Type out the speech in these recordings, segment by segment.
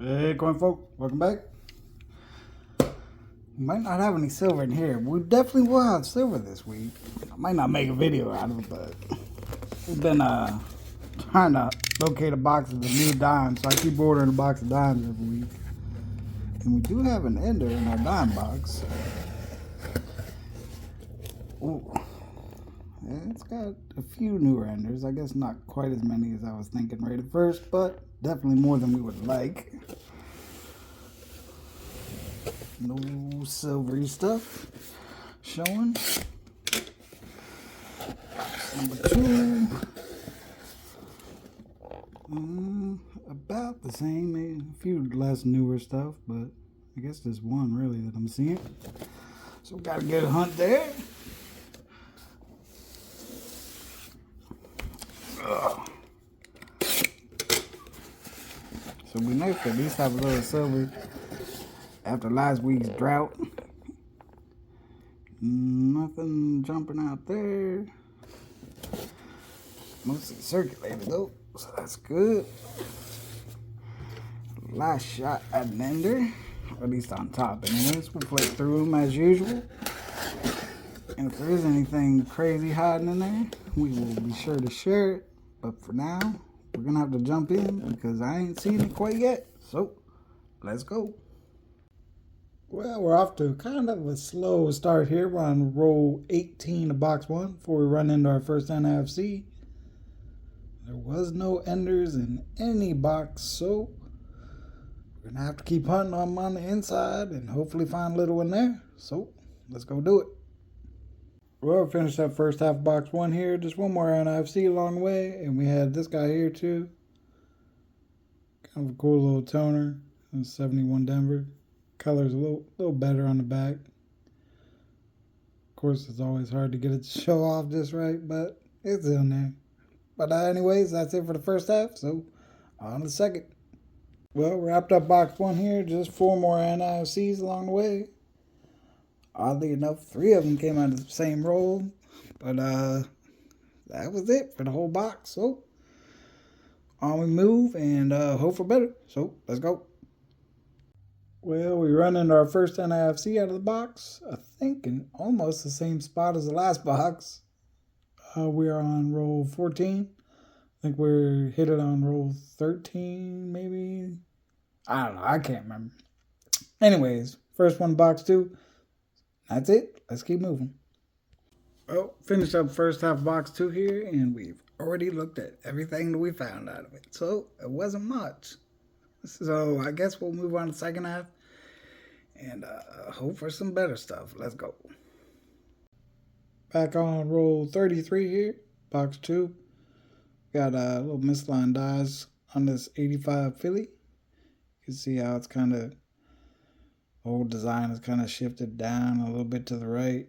Hey, coin folk, welcome back. We might not have any silver in here. We definitely will have silver this week. I might not make a video out of it, but we've been trying to locate a box of the new dimes, so I keep ordering a box of dimes every week. And we do have an ender in our dime box. Ooh. Yeah, it's got a few newer enders. I guess not quite as many as I was thinking right at first, but definitely more than we would like. No silvery stuff showing. Number two. About the same. A few less newer stuff, but I guess there's one really that I'm seeing. So we gotta get a hunt there. So we nice to at least have a little silver after last week's drought. Nothing jumping out there. Mostly circulated though, so that's good. Last shot at an ender, or at least on top. Anyways, we'll flip through them as usual. And if there is anything crazy hiding in there, we will be sure to share it. But for now, we're gonna have to jump in because I ain't seen it quite yet. So, let's go. Well, we're off to kind of a slow start here. We're on roll 18 of box one before we run into our first NFC. There was no enders in any box, so we're gonna have to keep hunting them on the inside and hopefully find a little one there. So, let's go do it. Well, we finished that first half of box one here. Just one more NFC along the way, and we had this guy here too. Kind of a cool little toner. 71 Denver. Color's a little better on the back. Of course, it's always hard to get it to show off just right, but it's in there. But anyways, that's it for the first half, so on to the second. Well, wrapped up box one here. Just four more NFCs along the way. Oddly enough, three of them came out of the same roll, but that was it for the whole box. So on we move and hope for better. So let's go. Well, we run into our first NFC out of the box. I think in almost the same spot as the last box. We are on roll 14. I think we're hit it on roll 13, maybe. I don't know. I can't remember. Anyways, first one, box two. That's it. Let's keep moving. Well, finished up first half of box two here, and we've already looked at everything that we found out of it. So it wasn't much. So I guess we'll move on to the second half and hope for some better stuff. Let's go. Back on roll 33 here, box two. Got a little misaligned dies on this 85 Philly. You can see how it's kind of, old design is kind of shifted down a little bit to the right.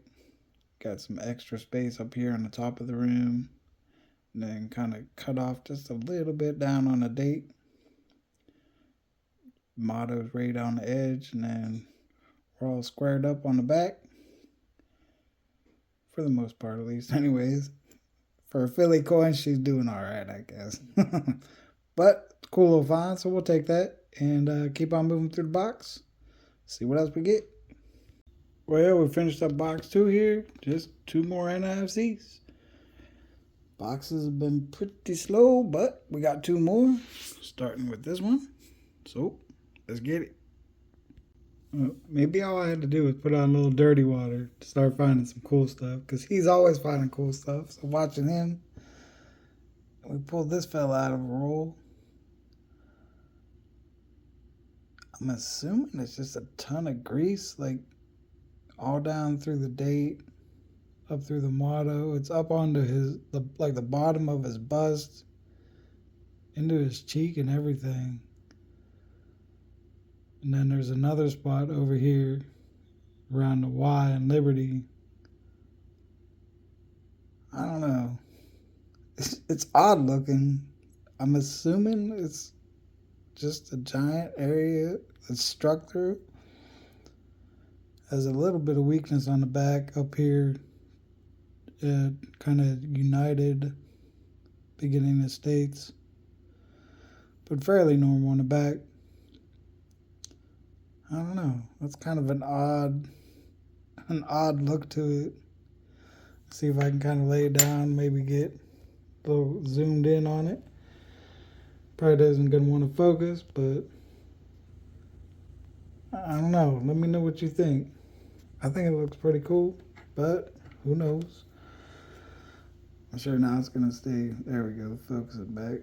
Got some extra space up here on the top of the room. And then kind of cut off just a little bit down on the date. Motto's right on the edge, and then we're all squared up on the back. For the most part, at least. Anyways, for a Philly coin, she's doing all right, I guess. But cool little find, so we'll take that and keep on moving through the box. See what else we get. Well, we finished up box two here. Just two more NFCs. Boxes have been pretty slow, but we got two more. Starting with this one. So, let's get it. Maybe all I had to do was put on a little dirty water to start finding some cool stuff, because he's always finding cool stuff. So watching him, we pulled this fella out of a roll. I'm assuming it's just a ton of grease, like all down through the date, up through the motto. It's up onto the bottom of his bust, into his cheek and everything. And then there's another spot over here around the Y and Liberty. I don't know. It's odd looking. I'm assuming it's just a giant area that's struck through. Has a little bit of weakness on the back up here. Kind of united, beginning of states. But fairly normal on the back. I don't know. That's kind of an odd look to it. See if I can kind of lay it down, maybe get a little zoomed in on it. Probably doesn't gonna want to focus, but I don't know. Let me know what you think. I think it looks pretty cool, but who knows? I'm sure now it's gonna stay. There we go. Focus it back.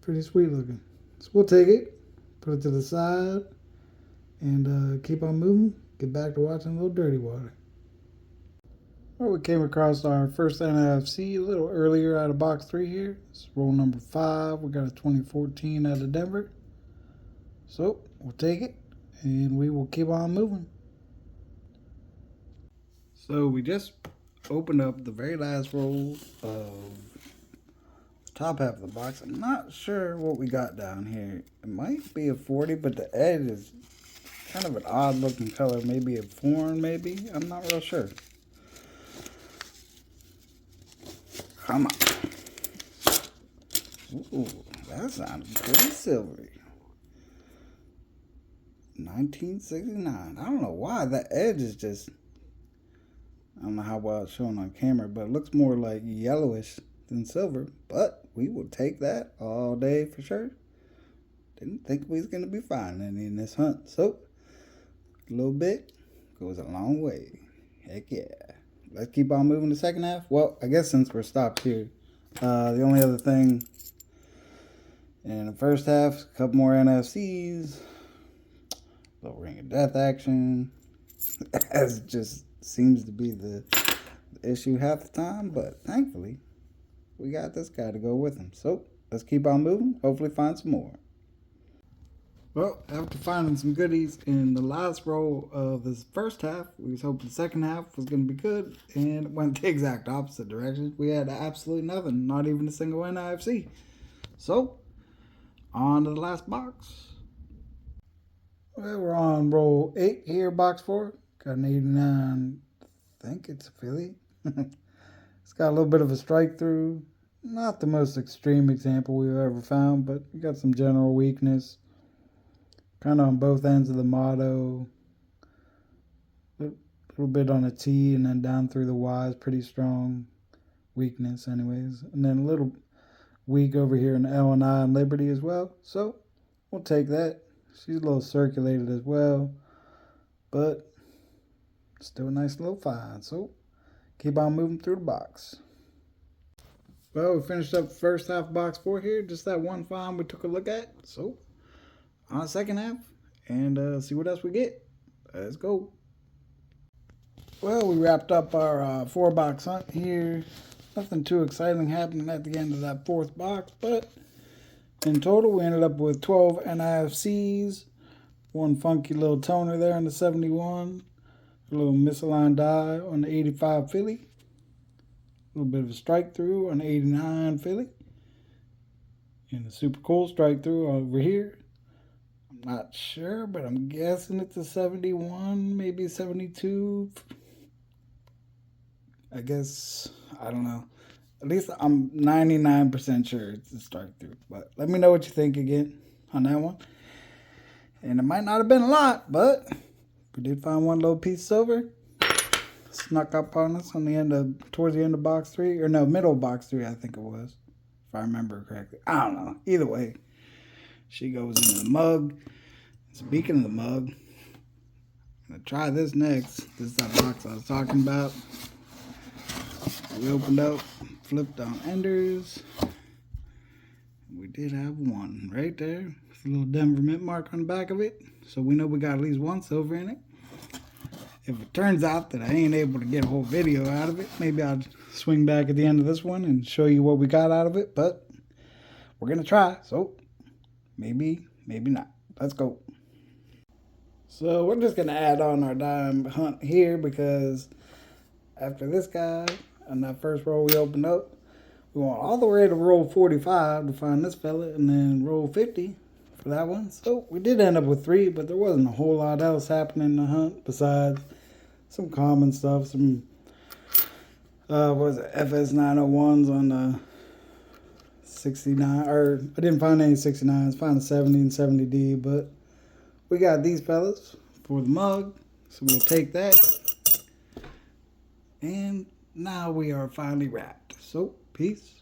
Pretty sweet looking. So we'll take it, put it to the side, and keep on moving. Get back to watching a little Dirty Water. Well, we came across our first NFC a little earlier out of box 3 here. It's roll number 5. We got a 2014 out of Denver. So we'll take it and we will keep on moving. So we just opened up the very last roll of the top half of the box. I'm not sure what we got down here. It might be a 40, but the edge is kind of an odd looking color. Maybe a foreign, maybe. I'm not real sure. Come on. Ooh, that sounds pretty silvery. 1969. I don't know why. That edge is just... I don't know how well it's shown on camera, but it looks more like yellowish than silver. But we will take that all day for sure. Didn't think we was going to be finding any in this hunt. So, a little bit goes a long way. Heck yeah. Let's keep on moving the second half. Well, I guess since we're stopped here, the only other thing in the first half, a couple more NFCs, a little Ring of Death action, as it just seems to be the issue half the time. But thankfully, we got this guy to go with him. So let's keep on moving. Hopefully find some more. Well, after finding some goodies in the last roll of this first half, we was hoping the second half was going to be good, and it went the exact opposite direction. We had absolutely nothing, not even a single NFC. So, on to the last box. Well, we're on roll 8 here, box 4. Got an 89, I think it's a Philly. It's got a little bit of a strike through. Not the most extreme example we've ever found, but we got some general weakness. Kind of on both ends of the motto. A little bit on a T and then down through the Y's. Pretty strong weakness anyways. And then a little weak over here in L and I and Liberty as well. So we'll take that. She's a little circulated as well. But still a nice little find. So keep on moving through the box. Well, we finished up the first half of box 4 here. Just that one find we took a look at. So on the second half and see what else we get. Let's go. Well, we wrapped up our 4-box hunt here. Nothing too exciting happening at the end of that 4th box, but in total we ended up with 12 NIFCs, one funky little toner there on the 71, a little misaligned die on the 85 Philly, a little bit of a strike through on the 89 Philly, and a super cool strike through over here. Not sure, but I'm guessing it's a 71, maybe 72. I guess, I don't know. At least I'm 99% sure it's a strike through. But let me know what you think again on that one. And it might not have been a lot, but we did find one little piece of silver. Snuck up on us on the end of, towards the end of box 3. Or no, middle of box 3, I think it was. If I remember correctly. I don't know. Either way. She goes in the mug. Speaking of the mug, I'm going to try this next. This is that box I was talking about. We opened up, flipped on Enders. We did have one right there. With a little Denver mint mark on the back of it. So we know we got at least one silver in it. If it turns out that I ain't able to get a whole video out of it, maybe I'll swing back at the end of this one and show you what we got out of it. But we're going to try. So maybe, maybe not. Let's go. So we're just going to add on our dime hunt here because after this guy and that first roll we opened up, we went all the way to roll 45 to find this fella and then roll 50 for that one. So we did end up with 3, but there wasn't a whole lot else happening in the hunt besides some common stuff, some FS901s on the 69, or I didn't find any 69s, found a 70 and 70D, but we got these fellas for the mug, so we'll take that. And now we are finally wrapped. So, peace.